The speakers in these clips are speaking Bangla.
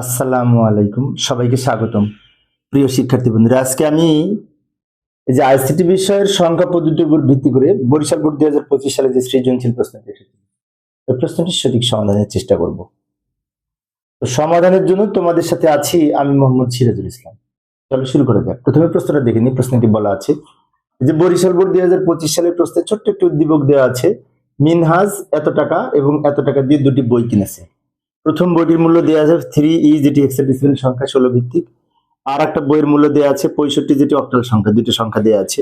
আসসালামু আলাইকুম, সবাইকে স্বাগতম। প্রিয় শিক্ষার্থী বন্ধুরা, আজকে আমি এই যে আইসিটি বিষয়ের সংখ্যা পদ্ধতির উপর ভিত্তি করে বরিশাল বোর্ড 2025 সালে যে সৃজনশীল প্রশ্নটি এসেছে, ওই প্রশ্নটির সঠিক সমাধানের চেষ্টা করব। তো সমাধানের জন্য তোমাদের সাথে আছি আমি মোহাম্মদ সিরাজুল ইসলাম। চলো শুরু করা যাক। প্রথমে প্রশ্নটা দেখে নিই। প্রশ্নটি বলা আছে যে বরিশাল বোর্ড 2025 সালের প্রশ্নে ছোট্ট একটি উদ্দীপক দেওয়া আছে, মিনহাজ এত টাকা এবং এত টাকা দিয়ে দুটি বই কিনেছে। প্রথম বইটির মূল্য দেওয়া আছে 3E, যেটি হেক্সাডেসিমাল সংখ্যা 16 ভিত্তিক। আর একটা বইয়ের মূল্য দেওয়া আছে 65, যেটি অক্টাল সংখ্যা। দুটো সংখ্যা দেওয়া আছে।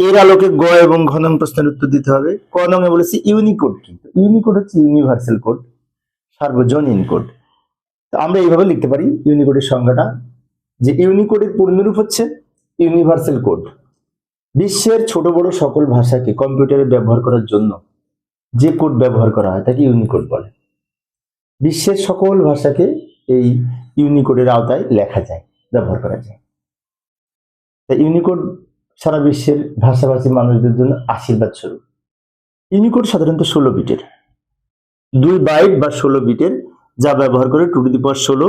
এর আলোকে গ এবং ঘ নং প্রশ্নের উত্তর দিতে হবে। ক নং এ বলেছি ইউনিকোড কি? ইউনিকোড হচ্ছে ইউনিভার্সাল কোড, সার্বজনীন কোড। তো আমরা এইভাবে লিখতে পারি ইউনিকোডের সংজ্ঞাটা, যে ইউনিকোডের পূর্ণরূপ হচ্ছে ইউনিভার্সাল কোড। বিশ্বের ছোট বড় সকল ভাষাকে কম্পিউটারে ব্যবহার করার জন্য যে কোড ব্যবহার করা হয় তাকে ইউনিকোড বলে। বিশ্বের সকল ভাষাকে এই ইউনিকোডের আওতায় লেখা যায়, ব্যবহার করা যায়। তাই ইউনিকোড সারা বিশ্বের ভাষাভাষী মানুষদের জন্য আশীর্বাদ স্বরূপ। ইউনিকোড সাধারণত 16 বিটের, 2 বাইট বা 16 বিটের, যা ব্যবহার করে 2^16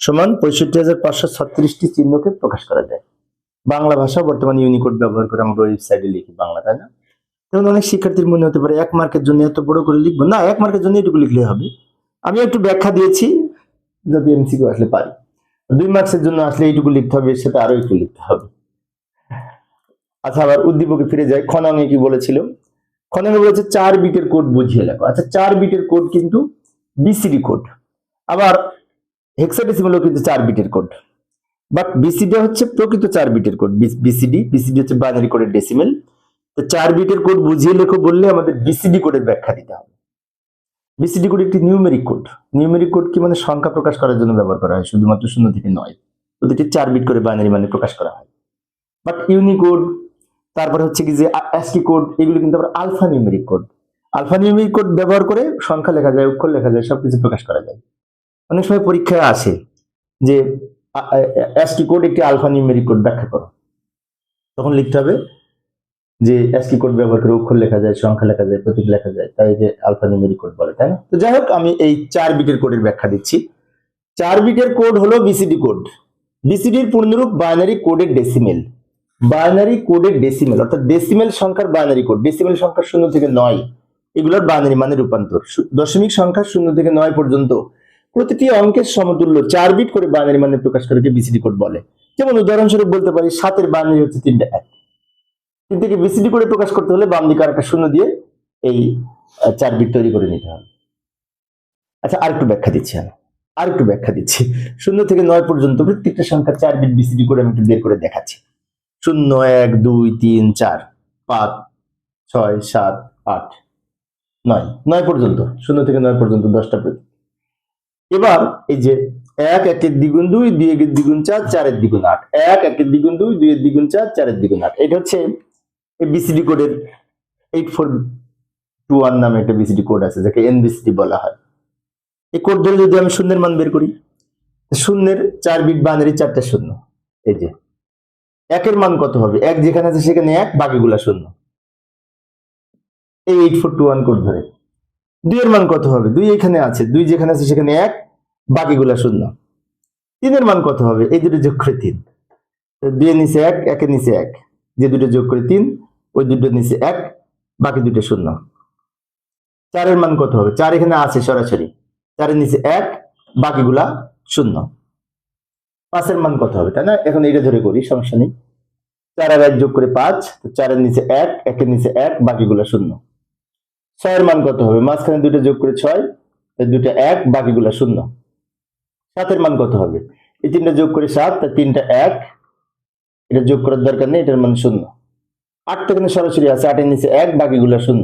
সমান 65,536টি চিহ্নকে প্রকাশ করা যায়। বাংলা ভাষা বর্তমানে ইউনিকোড ব্যবহার করে আমরা ওয়েবসাইটে লিখি বাংলা, তাই না? যেমন অনেক শিক্ষার্থীর মনে হতে পারে 1 মার্কের জন্য এত বড় করে লিখবো না, 1 মার্কের জন্য এটুকু লিখলে হবে। আমি একটু ব্যাখ্যা দিয়েছি, যদি এমসিকিউ আসলে পারি। 2 মার্কসের জন্য আসলে এইটুকু লিখতে হবে, এর সাথে আরো একটু লিখতে হবে। আচ্ছা, আবার উদ্দীপকে ফিরে যায়। খ নং এ কি বলেছিল? খ নং এ বলেছে 4 বিটের কোড বুঝিয়ে লেখো। আচ্ছা, 4 বিটের কোড কিন্তু বিসিডি কোড, আবার হেক্সাডেসিমালও কিন্তু 4 বিটের কোড, বাট বিসিডি হচ্ছে প্রকৃত 4 বিটের কোড। বিসিডি হচ্ছে বাইনারি কোডের ডেসিমেল। তো 4 বিটের কোড বুঝিয়ে লেখো বললে আমাদের বিসিডি কোডের ব্যাখ্যা দিতে হবে। বিসিডি কোড একটি নিউমেরিক কোড। নিউমেরিক কোড কি মানে সংখ্যা প্রকাশ করার জন্য ব্যবহার করা হয়, শুধুমাত্র 0 থেকে 9। প্রতিটি 4 বিট করে বাইনারি মানে প্রকাশ করা হয়। বাট ইউনিকোড, তারপরে হচ্ছে কি যে অ্যাসকি কোড, এগুলো কিন্তু আবার alphanumeric code. Alphanumeric code ব্যবহার করে সংখ্যা লেখা যায়, অক্ষর লেখা যায়, সবকিছু প্রকাশ করা যায়। অনেক সময় পরীক্ষায় আসে যে অ্যাসকি কোড একটি আলফা নিউমেরিক কোড, ব্যাখ্যা করো। তখন লিখতে হবে যে অ্যাসকি কোড ব্যবহার করে অক্ষর লেখা যায়, সংখ্যা লেখা যায়, প্রতীক লেখা যায়, তাই যে আলফা নিউমেরিক কোড বলে, তাই না? তো যাই হোক, আমি এই 4 বিটের কোডের ব্যাখ্যা দিচ্ছি। 4 বিটের কোড হলো বিসিডি কোড। বিসিডির পূর্ণরূপ বাইনারি কোডের ডেসিমেল। বাইনারি কোডের ডেসিমেল অর্থাৎ ডেসিমেল সংখ্যার বাইনারি কোড। ডেসিমেল সংখ্যা 0 থেকে 9, এগুলোর বাইনারি মানে রূপান্তর। দশমিক সংখ্যা 0 থেকে 9 পর্যন্ত প্রতিটি অঙ্কের সমতুল্য 4 বিট করে বাইনারি মানে প্রকাশ করে বিসিডি কোড বলে। যেমন উদাহরণস্বরূপ বলতে পারি 7 এর বাইনারি হচ্ছে 3টা 1। কিন্তু কি বিসিডি কোডে প্রকাশ করতে হলে বাম দিকে আরেকটা 0 দিয়ে এই 4 বিট তৈরি করে নিতে হবে। আচ্ছা, আরেকটু ব্যাখ্যা দিচ্ছি আমি, 0 থেকে 9 পর্যন্ত প্রত্যেকটা সংখ্যা 4 বিট বিসিডি করে আমি একটু বের করে দেখাচ্ছি। 0, 1, 2, 3, 4, 5, 6, 7, 8, 9 পর্যন্ত, 0 থেকে 9 পর্যন্ত 10টা প্রতীক। এবার এই যে 1 1 এর দ্বিগুণ 2, 2 1 এর দ্বিগুণ 4, 4 এর দ্বিগুণ 8, 1 1 এর দ্বিগুণ 2, 2 এর দ্বিগুণ 4, 4 এর দ্বিগুণ 8। এটা হচ্ছে এই বিসিডি কোডের 8421 নামে একটা বিসিডি কোড আছে, যাকে এনবিসিডি বলা হয়। এই কোড ধরে যদি আমি শূন্যের মান বের করি, শূন্যের 4 বিট বাইনারি 4টা শূন্য। এই যে 1 এর মান কত হবে? 1 যেখানে আছে সেখানে 1, বাকিগুলা শূন্য। এই 8421 কোড ধরে। 2 এর মান কত হবে? 2 এখানে আছে, 2 যেখানে আছে সেখানে 1, বাকিগুলা শূন্য। 3 এর মান কত হবে? এই দুটো যোগ করে 3। 2 এর নিচে 1, 1 এর নিচে 1, যে দুটো যোগ করে 3, ওই দুটোর নিচে 1, বাকি দুটো শূন্য। 4 এর মান কত হবে? 4 এখানে আছে সরাসরি, 4 এর নিচে 1, বাকিগুলা শূন্য। 5 এর মান কত হবে? তাই না? এখন এটা ধরে করি, সমস্যা নেই। 4 আর 1 যোগ করে 5, তো 4 এর নিচে 1, 1 এর নিচে 1, বাকিগুলা শূন্য। 6 এর মান কত হবে? মাঝখানে দুটো যোগ করে 6, দুটো 1, বাকিগুলা শূন্য। 7 এর মান কত হবে? এই তিনটা যোগ করে 7, তার তিনটা 1, এটা যোগ করার দরকার নেই, এটার মান শূন্য। 8 তো এখানে সরাসরি আছে, 8 এর নিচে 1, বাকিগুলা শূন্য।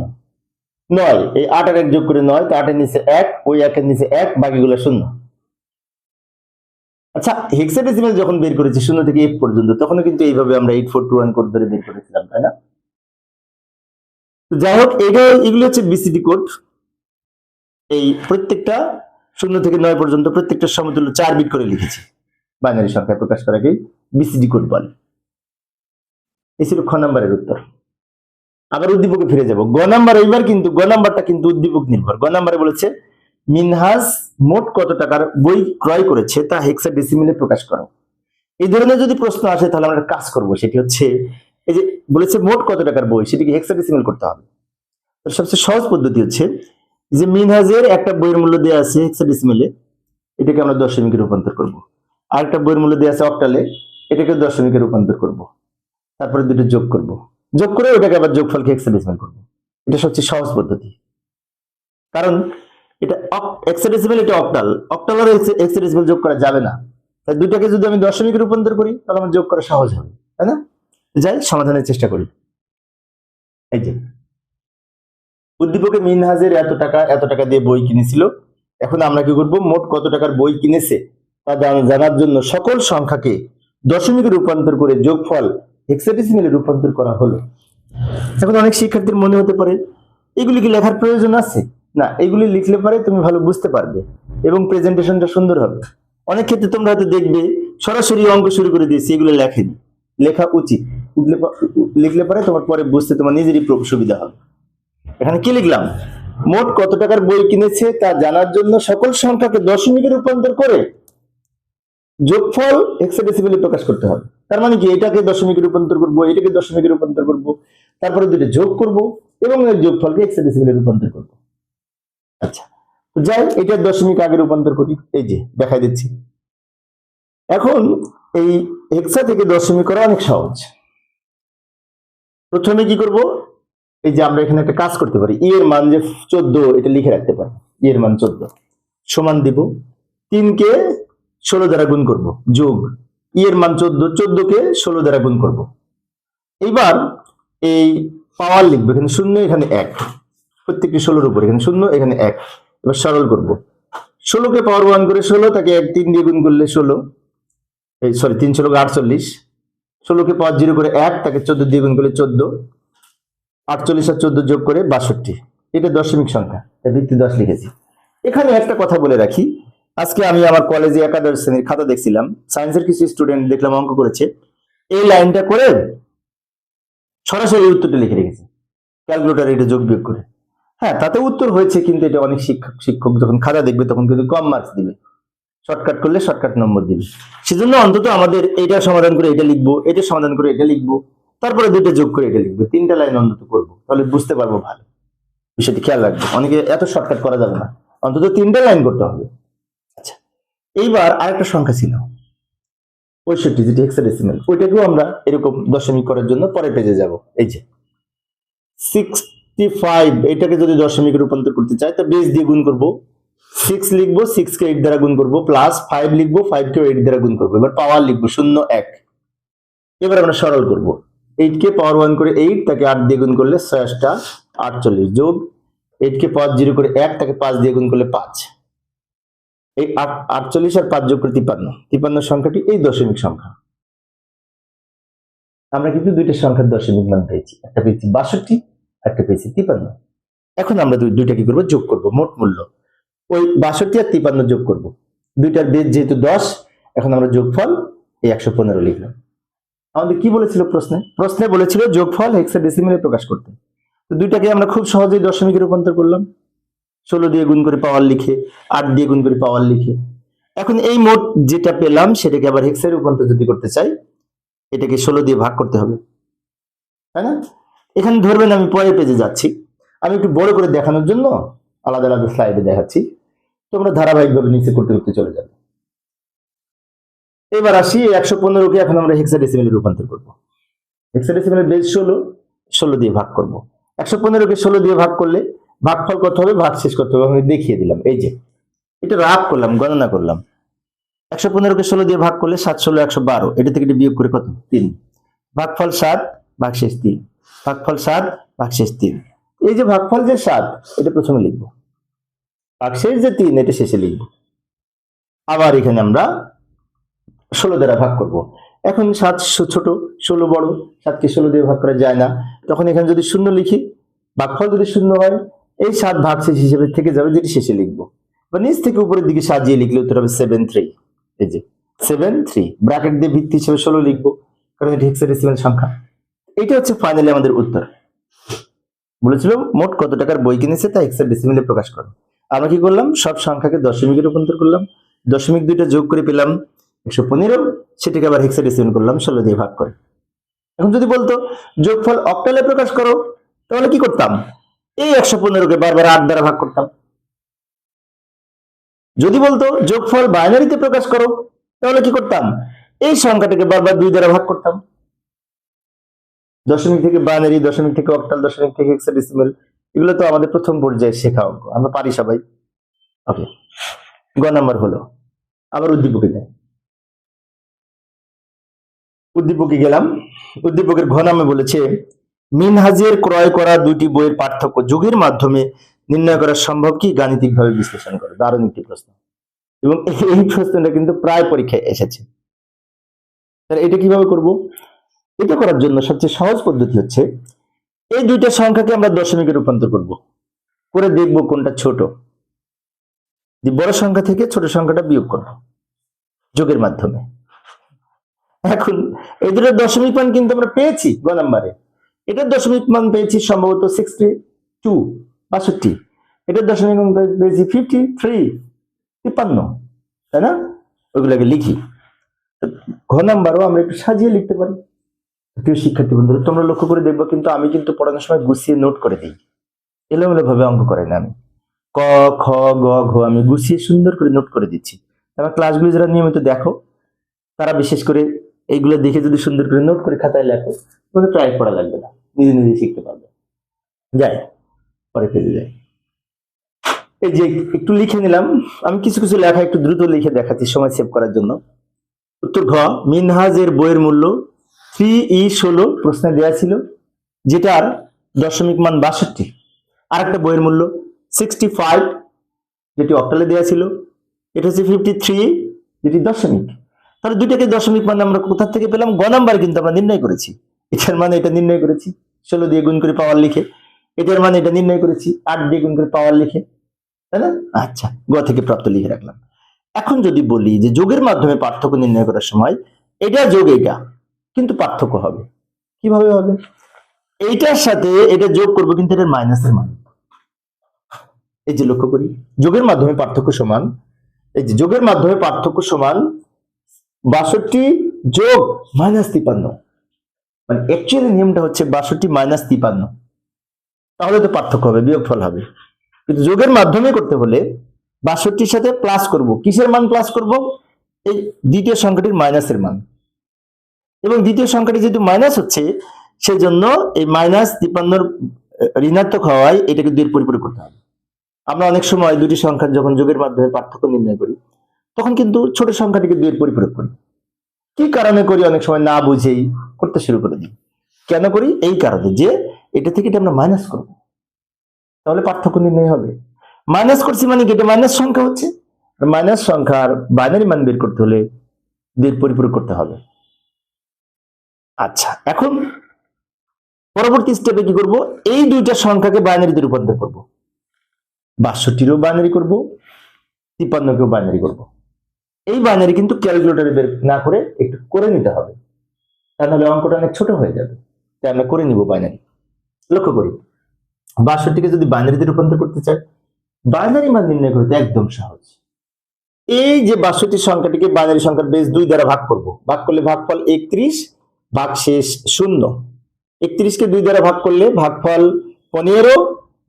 9, এই 8 আর 1 যোগ করে 9, তো 8 এর নিচে 1, ওই 1 এর নিচে 1, বাকিগুলা শূন্য। আচ্ছা, হেক্সাডেসিমাল যখন বের করেছি 0 থেকে F পর্যন্ত, তখনও কিন্তু এইভাবে আমরা 8421 কোড ধরে বের করেছিলাম, তাই না? যাই হোক, এগুলো হচ্ছে বিসিডি কোড। এই প্রত্যেকটা 0 থেকে 9 পর্যন্ত প্রত্যেকটা সমতুল্য 4 বিট করে লিখেছি। বাইনারি সংখ্যা প্রকাশ করাকে বিসিডি কোড বলে। এই ছিল খ নাম্বারের উত্তর। আবার উদ্দীপকে ফিরে যাব। গ নাম্বার, এইবার কিন্তু গ নাম্বারটা কিন্তু উদ্দীপক নির্ভর। গ নাম্বারে বলেছে মিনহাজ মোট কত টাকার বই ক্রয় করেছে তা হেক্সাডেসিমেলে প্রকাশ করো। এই ধরনের যদি প্রশ্ন আসে তাহলে আমরা কাজ করব, সেটি হচ্ছে এই যে বলেছে মোট কত টাকার বই, সেটিকে হেক্সাডেসিমেল করতে হবে। তো সবচেয়ে সহজ পদ্ধতি হচ্ছে যে মিনহাজের একটা বইয়ের মূল্য দেওয়া আছে হেক্সাডেসিমেলে, এটাকে আমরা দশমিকে রূপান্তর করব। আর একটা বইয়ের মূল্য দেওয়া আছে অক্টালে, এটাকে দশমিকে রূপান্তর করব। তারপরে দুটো যোগ করব, যোগ করে ওটাকে আবার যোগফলকে হেক্সাডেসিমেল করব। এটা সবচেয়ে সহজ পদ্ধতি, কারণ এটা হেক্সাডেসিমেল, এটা অক্টাল, অক্টাল আর হেক্সাডেসিমেল যোগ করা যাবে না। তাই দুটাকে যদি আমি দশমিকে রূপান্তর করি তাহলে আমার যোগ করা সহজ হবে, তাই না? যাই সমাধানের চেষ্টা করি। এই যে উদ্দীপকে মিনহাজের এত টাকা দিয়ে বই কিনেছিল। এখন আমরা কি করব, মোট কত টাকার বই কিনেছে তা জানার জন্য সকল সংখ্যাকে দশমিকে রূপান্তর করে যোগফল হেক্সাডেসিমেলে রূপান্তর করা হলো। এখন অনেক শিক্ষার্থীর মনে হতে পারে এগুলি কি লেখার প্রয়োজন আছে? না, এগুলি লিখলে পরে তুমি ভালো বুঝতে পারবে এবং প্রেজেন্টেশনটা সুন্দর হবে। অনেক ক্ষেত্রে তোমরা হয়তো দেখবে সরাসরি অঙ্ক শুরু করে দিয়েছি, এগুলো লেখেনি, লেখা উচিত। লিখলে পরে তোমার পরে বুঝতে তোমার নিজেরই সুবিধা হবে। এখানে কি লিখলাম, মোট কত টাকার বই কিনেছে তা জানার জন্য সকল সংখ্যাকে দশমিকে রূপান্তর করে যোগফল হেক্সাডেসিমেলে প্রকাশ করতে হবে। তার মানে কি, এটাকে দশমিকে রূপান্তর করব, এটাকে দশমিকে রূপান্তর করব, তারপরে দুটো যোগ করব এবং এর যোগফলকে হেক্সাডেসিমেলে রূপান্তর করব। আচ্ছা, যাই এটা দশমিক আগে রূপান্তর করি, এই যে দেখাই দিচ্ছি। এখন এই হেক্সা থেকে দশমিক করা অনেক সহজ। প্রথমে কি করব, এই যে আমরা এখানে একটা কাজ করতে পারি, ই এর মান যে 14 এটা লিখে রাখতে পারি। ই এর মান 14 সমান দিব 3 কে 16 দ্বারা গুণ করব, যোগ ই এর মান 14 কে 16 দ্বারা গুণ করব। এইবার এই পাওয়ার লিখবো, এখানে 0 এখানে 1, প্রত্যেকটি 16 উপর, এখানে 0 এখানে 1। এবার সরল করব, 16 কে পাওয়ার 1 করে 16, তাকে 1 3 দিয়ে গুণ করলে 16, এই সরি 3 16 48, 16 কে পাওয়ার 0 করে 1, তাকে 14 দিয়ে গুণ করলে 14, 48 আর 14 যোগ করে 62। এটা দশমিক সংখ্যা, তাই ভিত্তি 10 লিখেছি। এখানে একটা কথা বলে রাখি, আজকে আমি আমার কলেজে একাদশ শ্রেণীর খাতা দেখছিলাম, সায়েন্সের কিছু স্টুডেন্ট দেখলাম অঙ্ক করেছে, এই লাইনটা করে সরাসরি উত্তরটা লিখে রেখেছে ক্যালকুলেটরে এটা যোগ বিয়োগ করে। হ্যাঁ, তাতে উত্তর হয়েছে, কিন্তু এটা অনেক শিক্ষক যখন খাতা দেখবে তখন কিন্তু কম মার্কস দিবে, শর্টকাট করলে শর্টকাট নম্বর দিবে। সেজন্য অন্তত আমাদের এটা সমাধান করে এটা লিখবো, এটা সমাধান করে এটা লিখবো, তারপরে দুটো যোগ করে এটা লিখবো, 3টা লাইন অন্তত করবো, তাহলে বুঝতে পারবো ভালো। বিষয়টি খেয়াল রাখবো, অনেকে এত শর্টকাট করা যাবে না, অন্তত 3টা লাইন করতে হবে। আচ্ছা, এইবার আরেকটা সংখ্যা ছিল 65, যেটি হেক্সাডেসিমেল, ওইটাকেও আমরা এরকম দশমিক করার জন্য পরে পেজে যাব। এই যে 65, এটাকে যদি দশমিকে রূপান্তর করতে চাই তা বেস দিয়ে গুণ করব, 6 লিখবো, 6 কে 8 দ্বারা গুণ করব, প্লাস 5 লিখবো, 5 কে 8 দ্বারা গুণ করব। এবার পাওয়ার লিখবো 0 1। এবার আমরা সরল করব, 8 কে পাওয়ার 1 করে 8, তাকে 8 দিয়ে গুণ করলে 6 48, যোগ 8 কে পাওয়ার 0 করে 1, তাকে 5 দিয়ে গুণ করলে 5। এই 48 আর 5 যোগ করে 53 সংখ্যাটি এই দশমিক সংখ্যা। আমরা কিন্তু দুইটা সংখ্যার দশমিক মান পেয়েছি, একটা পেয়েছি 62, একটা পেয়েছি 53। এখন আমরা দুইটা কি করবো, যোগ করব, মোট মূল্য ওই 62 আর 53 যোগ করব, দুইটার বেস যেহেতু 10, এখন আমরা যোগফল এই 115 লিখলাম। আমাদের কি বলেছিল প্রশ্নে বলেছিল যোগফল হেক্সাডেসিমেলে প্রকাশ করতে। তো দুইটাকে আমরা খুব সহজেই দশমিকে রূপান্তর করলাম, 16 দিয়ে গুণ করে পাওয়ার লিখে, 8 দিয়ে গুণ করে পাওয়ার লিখে। এখন এই মোট যেটা পেলাম সেটাকে আবার হেক্সে রূপান্তর যদি করতে চাই, এটাকে 16 দিয়ে ভাগ করতে হবে, তাই না? এখানে ধরবেন আমি পরের পেজে যাচ্ছি, আমি একটু বড় করে দেখানোর জন্য আলাদা আলাদা স্লাইডে দেখাচ্ছি, তোমরা ধারাবাহিকভাবে নিচে করতে করতে চলে যাবে। এবার আসি 115 কে এখন আমরা হেক্সাডেসিমেলে রূপান্তর করব। হেক্সাডেসিমেলের বেস 16 দিয়ে ভাগ করব। 115 কে 16 দিয়ে ভাগ করলে ভাগফল কত হবে, ভাগশেষ কত হবে আমি দেখিয়ে দিলাম। এই যে এটা রাফ করলাম, গণনা করলাম, 115 কে 16 দিয়ে ভাগ করলে 7 16 112, এটা থেকে বিয়োগ করে কত 3, ভাগফল 7 ভাগশেষ 3, ভাগফল 7 ভাগশেষ 3। এই যে ভাগফল যে 7 এটা প্রথমে লিখবো, ভাগশেষ যে 3 এটা শেষে লিখবো। আবার এখানে আমরা 16 দ্বারা ভাগ করব। এখন 7 ছোট 16 বড়, 7 কে 16 দিয়ে ভাগ করা যায় না, তখন এখানে যদি 0 লিখি, ভাগফল যদি 0 হয় এই 7 ভাগশেষ হিসেবে থেকে যাবে, যেটি শেষে লিখবো। বা নিচ থেকে উপরের দিকে সাজিয়ে লিখলে উত্তর হবে 73। এই যে 73, ব্র্যাকেট দিয়ে ভিত্তি হিসেবে 16 লিখবো, কারণ এটি হেক্সাডেসিমেল সংখ্যা। এটা হচ্ছে ফাইনালি আমাদের উত্তর। বলেছিল মোট কত টাকার বই কিনেছে তা হেক্সাডেসিমেলে প্রকাশ করো। আমরা কি করলাম, সব সংখ্যাকে দশমিকে রূপান্তর করলাম, দশমিক দুইটা যোগ করে পেলাম 115, সেটাকে আবার হেক্সাডেসিমাল করলাম 16 দিয়ে ভাগ করে। এখন যদি বলতো যোগফল অক্টালে প্রকাশ করো, তাহলে কি করতাম, এই 115কে বারবার 8 দ্বারা ভাগ করতাম। যদি বলতো যোগফল বাইনারিতে প্রকাশ করো, তাহলে কি করতাম, এই সংখ্যাটাকে বারবার 2 দ্বারা ভাগ করতাম। দশমিক থেকে বাইনারি, দশমিক থেকে অক্টাল, দশমিক থেকে হেক্সাডেসিমাল, এগুলো তো আমাদের প্রথম পর্যায়ে শেখা অঙ্ক, আমরা পারি সবাই। ওকে, গ নাম্বার হলো। আবার উদ্দীপকে যাই, উদ্দীপকে গেলাম। উদ্দীপকের ঘ নামে বলেছে মিনহাজের ক্রয় করা দুটি বইয়ের পার্থক্য যোগের মাধ্যমে নির্ণয় করা সম্ভব কি, গাণিতিকভাবে বিশ্লেষণ করো। দারুণ একটি প্রশ্ন, এবং এই প্রশ্নটা কিন্তু প্রায় পরীক্ষায় এসেছে। তাহলে এটা কিভাবে করব, এটা করার জন্য সবচেয়ে সহজ পদ্ধতি হচ্ছে এই দুইটা সংখ্যাকে আমরা দশমিকে রূপান্তর করব, করে দেখব কোনটা ছোট, বড় সংখ্যা থেকে ছোট সংখ্যাটা বিয়োগ করব যোগের মাধ্যমে। এখন এই দুটো দশমিক মান কিন্তু আমরা পেয়েছি গ নাম্বারে, এটার দশমিক মান পেয়েছি সম্ভবত 62, 62, এটার দশমিক মান পেয়েছি 53, 53, তাই না? ওইগুলোকে লিখি। ঘ নাম্বারও আমরা একটু সাজিয়ে লিখতে পারি। প্রিয় শিক্ষার্থী বন্ধুরা, তোমরা লক্ষ্য করে দেখবো কিন্তু আমি কিন্তু পড়ানোর সময় গুছিয়ে নোট করে দিই, এলোমেলো ভাবে অঙ্ক করাই না আমি। ক, খ, গ, ঘ আমি গুছিয়ে সুন্দর করে নোট করে দিচ্ছি। আমার ক্লাসগুলো যারা নিয়মিত দেখো, তারা বিশেষ করে এইগুলো দেখে যদি সুন্দর করে নোট করে খাতায় লেখো, তোমাকে ট্রাই করা লাগবে না, নিজে নিজে শিখতে পারবে। যাই পরে পেজে যাই। এই যে একটু লিখে নিলাম আমি, কিছু কিছু লেখা একটু দ্রুত লিখে দেখাচ্ছি সময় সেভ করার জন্য। উত্তর ঘ, মিনহাজের বইয়ের মূল্য 3E16 প্রশ্নে দেওয়া ছিল, যেটার দশমিক মান 62। আর একটা বইয়ের মূল্য 65, যেটি অক্টালে দেওয়া ছিল, এটা হচ্ছে 53, যেটি দশমিক। তাহলে দুইটাকে দশমিক মানে আমরা কোথা থেকে পেলাম, গ নাম্বার কিন্তু আমরা নির্ণয় করেছি। এটার মানে এটা নির্ণয় করেছি 16 দিয়ে গুণ করে পাওয়ার লিখে, এটার মানে এটা নির্ণয় করেছি 8 দিয়ে গুণ করে পাওয়ার লিখে, তাই না? আচ্ছা, গ থেকে প্রাপ্ত লিখে রাখলাম। এখন যদি বলি যে যোগের মাধ্যমে পার্থক্য নির্ণয় করার সময় এটা যোগ এটা, কিন্তু পার্থক্য হবে কিভাবে হবে, এইটার সাথে এটা যোগ করবো কিন্তু এটার মাইনাসের মান। এই যে লক্ষ্য করি, যোগের মাধ্যমে পার্থক্য সমান, এই যে যোগের মাধ্যমে পার্থক্য সমান 62 যোগ -53, মানে অ্যাকচুয়ালি নিয়মটা হচ্ছে 62 - 53, তাহলে তো পার্থক্য হবে, বিয়োগফল হবে। কিন্তু যোগের মাধ্যমে করতে হলে 62-র সাথে প্লাস করব, কিসের মান প্লাস করব, এই দ্বিতীয় সংখ্যাটির মাইনাসের মান, এবং দ্বিতীয় সংখ্যাটি যেহেতু মাইনাস হচ্ছে সেজন্য এই -53 ঋণাত্মক হওয়ায় এটাকে 2 এর পরিপূরক করতে হবে। আমরা অনেক সময় দুটি সংখ্যার যখন যোগের মাধ্যমে পার্থক্য নির্ণয় করি, তখন কিন্তু ছোট সংখ্যাটিকে 2 এর পরিপূরক করি। কি কারণে করি, অনেক সময় না বুঝেই করতে শুরু করে দিই। কেন করি, এই কারণে যে এটা থেকে এটা আমরা মাইনাস করব, তাহলে পার্থক্য নির্ণয় হবে। মাইনাস করছি মানে কি, এটা মাইনাস সংখ্যা হচ্ছে, মাইনাস সংখ্যার বাইনারি মান বের করতে হলে 2 এর পরিপূরক করতে হবে। আচ্ছা, এখন পরবর্তী স্টেপে কি করব, এই দুইটা সংখ্যাকে বাইনারিতে রূপান্তর করব, 62-রও বাইনারি করব, 53-কেও বাইনারি করব। এই বাইনারি কিন্তু ক্যালকুলেটরে বের না করে একটু করে নিতে হবে, তা নাহলে অঙ্কটা অনেক ছোট হয়ে যাবে। তাই আমরা করে নিব বাইনারি। লক্ষ্য করি, 62-কে যদি বাইনারিতে রূপান্তর করতে চাই, বাইনারি মান নির্ণয় করতে একদম সহজ। এই যে 62 সংখ্যাটিকে বাইনারি সংখ্যার বেস 2 দ্বারা ভাগ করব, ভাগ করলে ভাগফল 31, ভাগশেষ 0। 31-কে 2 দ্বারা ভাগ করলে ভাগফল 15,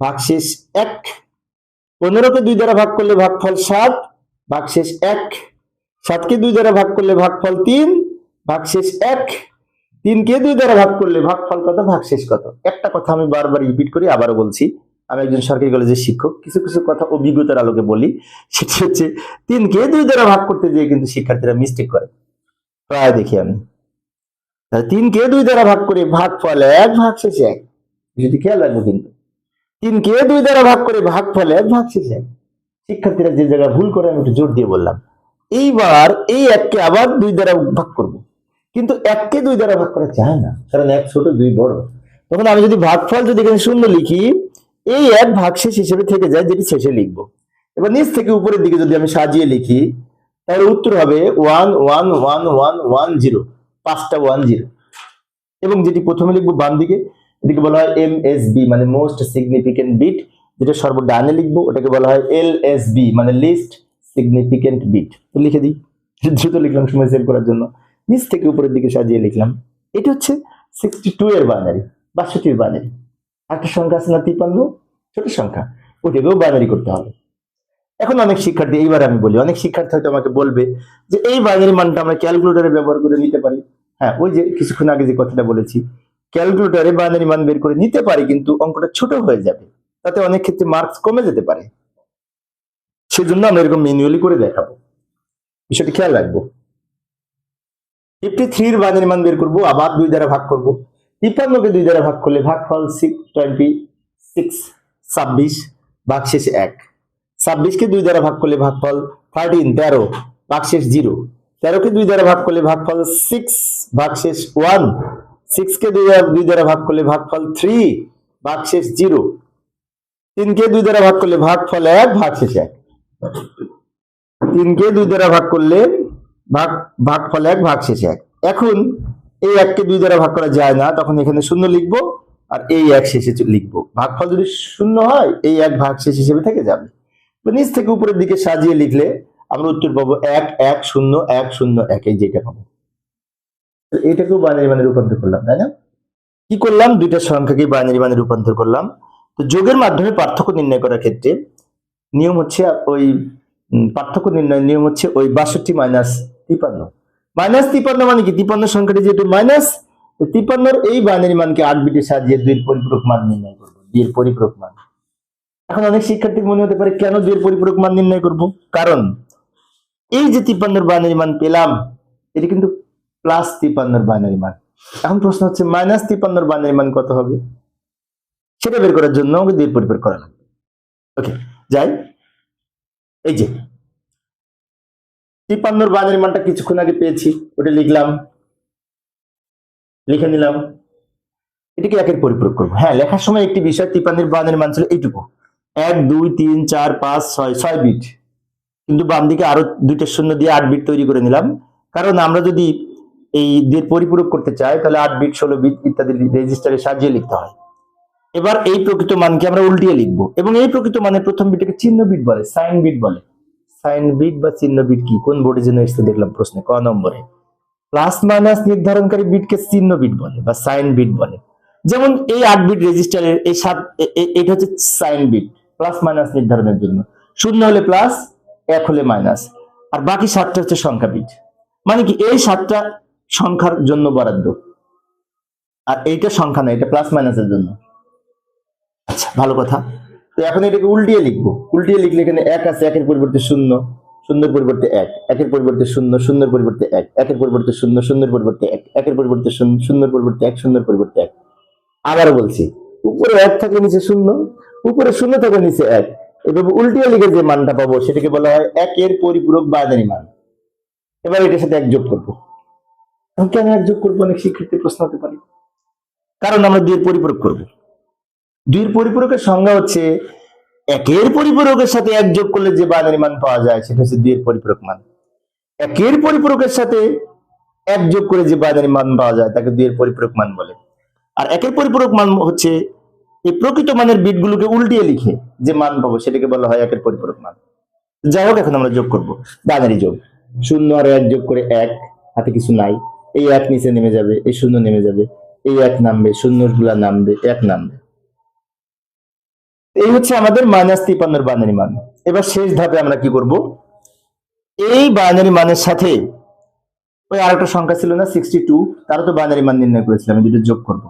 ভাগশেষ 1। 15-কে 2 দ্বারা ভাগ করলে ভাগফল 7, ভাগশেষ 1। 7-কে 2 দ্বারা ভাগ করলে ভাগফল 3, ভাগশেষ 1। 3-কে 2 দ্বারা ভাগ করলে ভাগফল কত, ভাগশেষ কত। একটা কথা আমি বারবার রিপিট করি, আবারও বলছি, আমি একজন সরকারি কলেজের শিক্ষক, কিছু কিছু কথা অভিজ্ঞতার আলোকে বলি। সেটা হচ্ছে 3-কে 2 দ্বারা ভাগ করতে গিয়ে কিন্তু শিক্ষার্থীরা মিস্টেক করে, প্রায় দেখি আমি। 3-কে 2 দ্বারা ভাগ করে ভাগফল 1, ভাগশেষ 1, যদি খেয়াল রাখবো। কিন্তু 3-কে 2 দ্বারা ভাগ করে ভাগফল 1, ভাগশেষ 1। শিক্ষার্থীরা যে জায়গায় ভুল করে আমি একটু জোর দিয়ে বললাম। এইবার এই 1-কে আবার 2 দ্বারা ভাগ করব, কিন্তু 1-কে 2 দ্বারা ভাগ করা যায় না, কারণ 1 ছোট 2 বড়। তখন আমি যদি ভাগফল যদি এখানে 0 লিখি, এই 1 ভাগশেষ হিসেবে থেকে যায়, যেটি শেষে লিখবো। এবার নিচ থেকে উপরের দিকে যদি আমি সাজিয়ে লিখি, তাহলে উত্তর হবে 1 1 1 1 1 0, 5টা 1 0। এবং যেটি প্রথমে লিখবো বাম দিকে, এটিকে বলা হয় MSB, মানে মোস্ট সিগনিফিকেন্ট বিট, যেটা সর্বডানে লিখবো ওটাকে বলা হয় LSB, মানে লিস্ট সিগনিফিকেন্ট বিট। তো লিখে দিই, দ্রুত লিখলাম সময় সেভ করার জন্য, নিচ থেকে উপরের দিকে সাজিয়ে লিখলাম। এটা হচ্ছে 62 এর বাইনারি, 62 বাইনারি। একটা সংখ্যা আছে না 53, ছোট সংখ্যা, ওটাকেও বাইনারি করতে হবে। এখন অনেক শিক্ষার্থী, এইবার আমি বলি, অনেক শিক্ষার্থী হয়তো আমাকে বলবে যে এই বাইনারি মানটা আমরা ক্যালকুলেটরে ব্যবহার করে নিতে পারি। হ্যাঁ, ওই যে কিছুক্ষণ আগে যে কথাটা বলেছি, ক্যালকুলেটরে বাইনারি মান বের করে নিতে পারি, কিন্তু অঙ্কটা ছোট হয়ে যাবে, তাতে অনেক ক্ষেত্রে মার্কস কমে যেতে পারে। সেজন্য আমরা এরকম ম্যানুয়ালি করে দেখাবো, বিষয়টি খেয়াল রাখবো। 53 এর বাইনারি মান বের করবো, আবার 2 দ্বারা ভাগ করব। 53 কে 2 দ্বারা ভাগ করলে ভাগফল 26, 26 ভাগশেষ 1। 26 কে 2 দ্বারা ভাগ করলে ভাগফল 13, ভাগশেষ 0। 13 কে 2 দ্বারা ভাগ করলে ভাগফল 6 ভাগশেষ 1। 6 কে 2 দ্বারা ভাগ করলে ভাগফল 3 ভাগশেষ 0। 3 কে 2 দ্বারা ভাগ করলে ভাগফল 1 ভাগশেষ 1। 3 কে 2 দ্বারা ভাগ করলে ভাগফল 1 ভাগশেষ 1। এখন এই 1 কে 2 দ্বারা ভাগ করা যায় না, তখন এখানে 0 লিখবো, আর এই 1 শেষে লিখবো। ভাগফল যদি 0 হয়, এই 1 ভাগশেষ হিসেবে থেকে যাবে। নিচ থেকে উপরের দিকে সাজিয়ে লিখলে আমরা উত্তর পাবো 1 1 0 1 0 1, এই যেটা পাবো। এইটাকেও বাইনারি মানে রূপান্তর করলাম, তাই না? কি করলাম? দুইটা সংখ্যাকে বাইনারি মানে রূপান্তর করলাম। তো যোগের মাধ্যমে পার্থক্য নির্ণয় করার ক্ষেত্রে নিয়ম হচ্ছে ওই পার্থক্য নির্ণয়ের নিয়ম হচ্ছে ওই 62 মাইনাস 53। মাইনাস 53 মানে কি? 53 সংখ্যাটি যেহেতু মাইনাস, 53 এই বাইনারি মানকে 8 বিটে সাজিয়ে 2 এর পরিপূরক মান নির্ণয় করবো। 2 এর পরিপূরক মান। এখন অনেক শিক্ষার্থীর মনে হতে পারে কেন 2 এর পরিপূরক মান নির্ণয় করব? কারণ এই যে 53 বাইনারি মান পেলাম, এটি কিন্তু প্লাস 53 বাইনারি মান। এখন প্রশ্ন হচ্ছে মাইনাস 53 বাইনারি মান কত হবে? সেটা বের করার জন্য আমাকে 2 এর পরিপূরক করা লাগবে। ওকে, যাই। এই যে 53 বাইনারি মানটা কিছুক্ষণ আগে পেয়েছি, ওটা লিখলাম, লিখে নিলাম। এটাকে 1 এর পরিপূরক করব। হ্যাঁ, লেখার সময় একটি বিষয় 53 বাইনারি মান ছিল এইটুকু, 1 2 3 4 5 6 6 বিট, কিন্তু বাম দিকে আরো 2টা শূন্য দিয়ে 8 বিট তৈরি করে নিলাম। কারণ আমরা যদি এই 2 এর পরিপূরক করতে চাই, তাহলে 8 বিট 16 বিট ইত্যাদি রেজিস্টারে সাজিয়ে লিখতে হয়। এবার এই প্রকৃত মানকে আমরা উল্টিয়ে লিখব, এবং এই প্রকৃত মানের প্রথম বিটকে চিহ্ন বিট বলে, সাইন বিট বলে। সাইন বিট বা চিহ্ন বিট কি, কোন বোর্ডে যেন এসে দেখলাম প্রশ্নে, ক নম্বরে। প্লাস মাইনাস নির্ধারণকারী বিটকে চিহ্ন বিট বলে বা সাইন বিট বলে। যেমন এই 8 বিট রেজিস্টারের এই 7, এটা হচ্ছে সাইন বিট, প্লাস মাইনাস নির্ধারণের জন্য। 0 হলে প্লাস, 1 হলে মাইনাস, আর বাকি 7টা হচ্ছে সংখ্যা বিট। মানে কি, এই 7টা সংখ্যার জন্য বরাদ্দ, আর এইটা সংখ্যা না, এটা প্লাস মাইনাসের জন্য। আচ্ছা, ভালো কথা। তো এখন এটাকে উল্টিয়ে লিখবো। উল্টিয়ে লিখলে এখানে 1 আছে, 1 এর পরিবর্তে 0, 0 এর পরিবর্তে 1, 1 এর পরিবর্তে 0, 0 এর পরিবর্তে 1, 1 এর পরিবর্তে 0, 0 এর পরিবর্তে 1, 1 এর পরিবর্তে 0, 0 এর পরিবর্তে 1, 0 এর পরিবর্তে 1। আবারও বলছি, উপরে 1 থাকলে নিচে 0, উপরে 0 থাকলে নিচে 1। এভাবে উল্টিয়ে লিখে যে মানটা পাবো সেটাকে বলা হয় 1 এর পরিপূরক বাইনারি মান। এবার এটার সাথে 1 যোগ করবো। এখন কেন 1 যোগ করবো? অনেক শিক্ষার্থী প্রশ্ন হতে পারে। কারণ আমরা 2 এর পরিপূরক করবো। 2 এর পরিপূরকের সংজ্ঞা হচ্ছে 1 এর পরিপূরকের সাথে 1 যোগ করলে যে বাইনারি মান পাওয়া যায় সেটা হচ্ছে 2 এর পরিপূরক মান। 1 এর পরিপূরকের সাথে 1 যোগ করে যে বাইনারি মান পাওয়া যায় তাকে 2 এর পরিপূরক মান বলে। আর 1 এর পরিপূরক মান হচ্ছে এই প্রকৃত মানের বিটগুলোকে উল্টিয়ে লিখে যে মান পাবো সেটাকে বলা হয় 1 এর পরিপূরক মান। যাই হোক, এখন আমরা যোগ করব, বাইনারি যোগ। 0 আর 1 যোগ করে 1, হাতে কিছু নাই, এই 1 নিচে নেমে যাবে, এই 0 নেমে যাবে, এই 1 নামবে, 0 গুলা নামবে, 1 নামবে। এই হচ্ছে আমাদের -53 বাইনারি মান। এবার শেষ ধাপে আমরা কি করব? এই বাইনারি মানের সাথে ওই আরেকটা সংখ্যা ছিল না 62, তারও তো বাইনারি মান নির্ণয় করেছিলাম, আমি দুটো যোগ করব।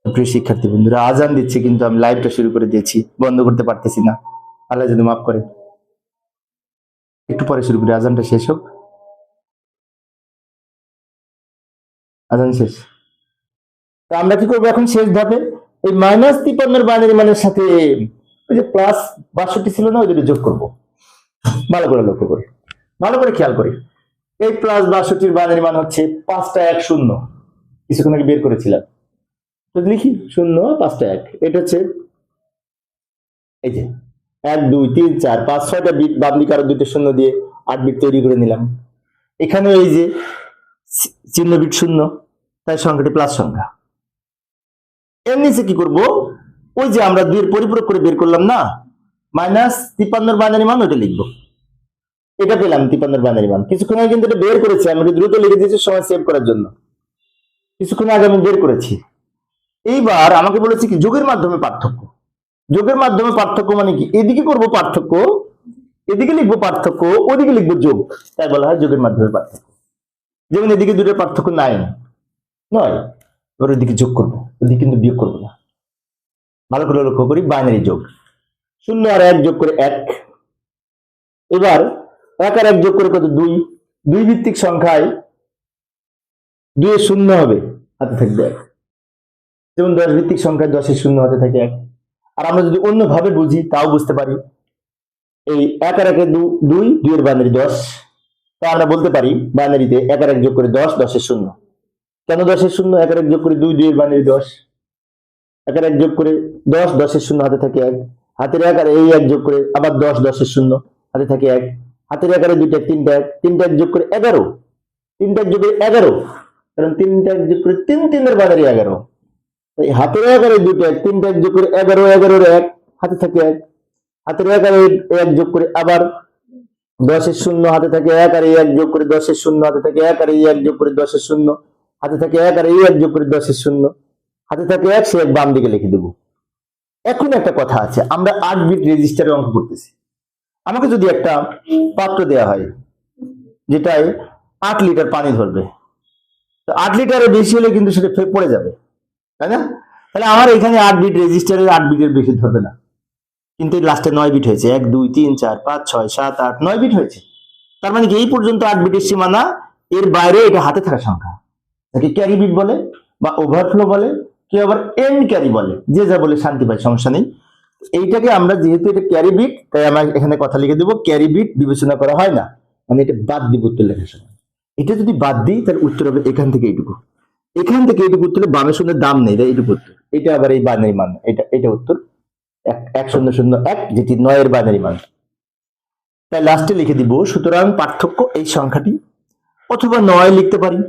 প্রিয় শিক্ষার্থী বন্ধুরা, আজান দিচ্ছে কিন্তু আমি লাইভটা শুরু করে দিয়েছি, বন্ধ করতে পারতেছি না, আল্লাহ যদি মাফ করে। একটু পরে শুরু করি, আজানটা শেষ হোক। আজান শেষ। তো আমরা কি করবো এখন শেষ ধাপে? এই -53 বাইনারি মানের সাথে ওই যে প্লাস 62 ছিল না, ওই দুটো যোগ করব। ভালো করে লক্ষ্য করি, ভালো করে খেয়াল করি। এই প্লাস 62 বাইনারি মান হচ্ছে 5টা 1 0, কিছুক্ষণ আগে বের করেছিলাম। তো লিখি 0 5টা 1, এটা হচ্ছে এই যে 1 2 3 4 5 6টা বিট, বাম দিকে আরো 2টা শূন্য দিয়ে 8 বিট তৈরি করে নিলাম। এখানে এই যে চিহ্ন বিট 0, তাই সংখ্যাটি প্লাস সংখ্যা। এর নিচে কি করব? ওই যে আমরা 2 এর পরিপূরক করে বের করলাম না, -53 বাইনারি মান, ওটা লিখবো। এটা পেলাম 53 বাইনারি মান। কিছুক্ষণ আগে কিন্তু এটা বের করেছি, আমি দ্রুত লিখে দিয়েছি সময় সেভ করার জন্য। কিছুক্ষণ আগে আমি বের করেছি। এইবার আমাকে বলেছে কি যোগের মাধ্যমে পার্থক্য। যোগের মাধ্যমে পার্থক্য মানে কি, এদিকে করব পার্থক্য, এদিকে লিখবো পার্থক্য, ওদিকে লিখবো যোগ, তাই বলা হয় যোগের মাধ্যমে পার্থক্য। যেমন এদিকে দুটোর পার্থক্য 9 9, এবার ওদিকে যোগ করবো, ওদিকে কিন্তু বিয়োগ করবো না। ভালো করে লক্ষ্য করি, বাইনারি যোগ, 0 আর 1 যোগ করে 1। এবার 1 আর 1 যোগ করে কত, 2। 2 ভিত্তিক সংখ্যায় 2 এর শূন্য হবে, হাতে থাকবে 1। যেমন 10 ভিত্তিক সংখ্যায় 10 এর শূন্য হাতে থাকে 1। আর আমরা যদি অন্যভাবে বুঝি তাও বুঝতে পারি, এই 1 আর 1 এ 2, 2 এর বাইনারি 10, তা আমরা বলতে পারি বাইনারিতে 1 আর 1 যোগ করে 10, 10 এর শূন্য। কেন 10 এর শূন্য? 1 আর 1 যোগ করে 2, 2 এর বাইনারি 10। 1 আর 1 যোগ করে 10, 10 এর শূন্য হাতে থাকে 1। হাতের 1 আর এই 1 যোগ করে আবার 10, 10 এর শূন্য হাতে থাকে 1। হাতের 1 আর 2টা 3টা 1, 3টা 1 যোগ করে 11, 3টা 1 যোগ করে 11, কারণ 3টা 1 যোগ করে 3, 3 এর বাইনারি 11। তাই হাতের 1 আর 2টা 1, 3টা 1 যোগ করে 11, 11 এর 1 হাতে থাকে 1। হাতের 1 আর 1 যোগ করে আবার 10 এর শূন্য হাতে থাকে 1, আর এই 1 যোগ করে 10 এর শূন্য হাতে থাকে 1, আর এই 1 যোগ করে 10 এর শূন্য হাতে থাকে 1, আর এই 1 যোগ করে 10 এর শূন্য হাতে থাকে 1, সে 1 বাম দিকে লিখে দেব। এখন একটা কথা আছে, আমরা 8 বিট রেজিস্টারে অঙ্ক করতেছি। আমাকে যদি একটা পাত্র দেয়া হয় যেটায় 8 লিটার পানি ধরবে, তো 8 লিটারের বেশি হলে কিন্তু সেটা পড়ে যাবে, তাই না? তাহলে আমার এখানে 8 বিট রেজিস্টারে 8 বিটের বেশি ধরবে না, কিন্তু লাস্টে 9 বিট হয়েছে, 1 2 3 4 5 6 7 8 9 বিট হয়েছে। তার মানে কি এই পর্যন্ত 8 বিটের সীমানা, এর বাইরে এটা হাতে থাকা সংখ্যা, একে ক্যারি বিট বলে বা ওভারফ্লো বলে, কেউ আবার এন্ড ক্যারি বলে, যে যা বলে শান্তি পায়, সমস্যা নেই। এইটাকে আমরা, যেহেতু এটা ক্যারি বিট, তাই আমরা এখানে কথা লিখে দেবো ক্যারি বিট বিবেচনা করা হয় না, মানে এটা বাদ দিব উত্তর লেখার সময়। এটা যদি বাদ দিই তাহলে উত্তর হবে এখান থেকে এইটুকু, এখান থেকে এইটুকু উত্তরে বামে শূন্যের দাম নেই, এইটুকু উত্তর। এটা আবার এই বাইনারি মান, এটা উত্তর 1001, যেটি 9 এর বাইনারি মান। তাই লাস্টে লিখে দিব সুতরাং পার্থক্য এই সংখ্যাটি, অথবা 9 লিখতে পারি।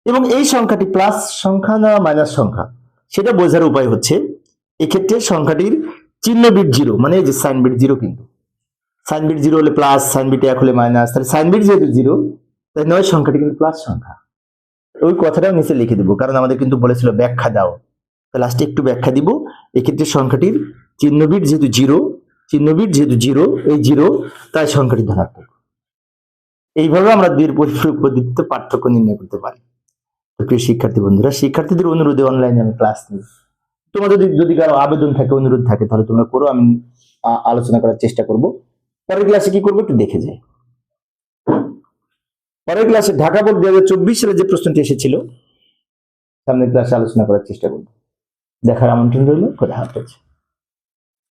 এবং এই সংখ্যাটি প্লাস সংখ্যা না মাইনাস সংখ্যা সেটা বোঝার উপায় হচ্ছে, এক্ষেত্রে সংখ্যাটির চিহ্ন বিট 0, মানে এই যে সাইন বিট 0, কিন্তু সাইন বিট 0 হলে প্লাস, সাইন বিট 1 হলে মাইনাস, তাহলে সাইন বিট যেহেতু 0, তাই 9 সংখ্যাটি কিন্তু প্লাস সংখ্যা। ওই কথাটাও নিচে লিখে দিব, কারণ আমাদের কিন্তু বলেছিল ব্যাখ্যা দাও, তাহলে লাস্টে একটু ব্যাখ্যা দিব। এক্ষেত্রে সংখ্যাটির চিহ্ন বিট যেহেতু 0, চিহ্ন বিট যেহেতু 0, এই 0, তাই সংখ্যাটি ধনাত্মক। এইভাবে আমরা 2 এর পরিপূরক পদ্ধতিতে পার্থক্য নির্ণয় করতে পারি। তো প্রিয় শিক্ষার্থী বন্ধুরা, শিক্ষার্থীদের অনুরোধে অনলাইনে আমি ক্লাস নিই। তোমাদের যদি কারো আবেদন থাকে, অনুরোধ থাকে, তাহলে তোমরা করো, আমি আলোচনা করার চেষ্টা করব। পরের ক্লাসে কি করবো একটু দেখে যাই। পরের ক্লাসে ঢাকা বোর্ড 2024 সালে যে প্রশ্নটি এসেছিল, সামনের ক্লাসে আলোচনা করার চেষ্টা করব। দেখার আমন্ত্রণ রইল। খোদা হাফেজ।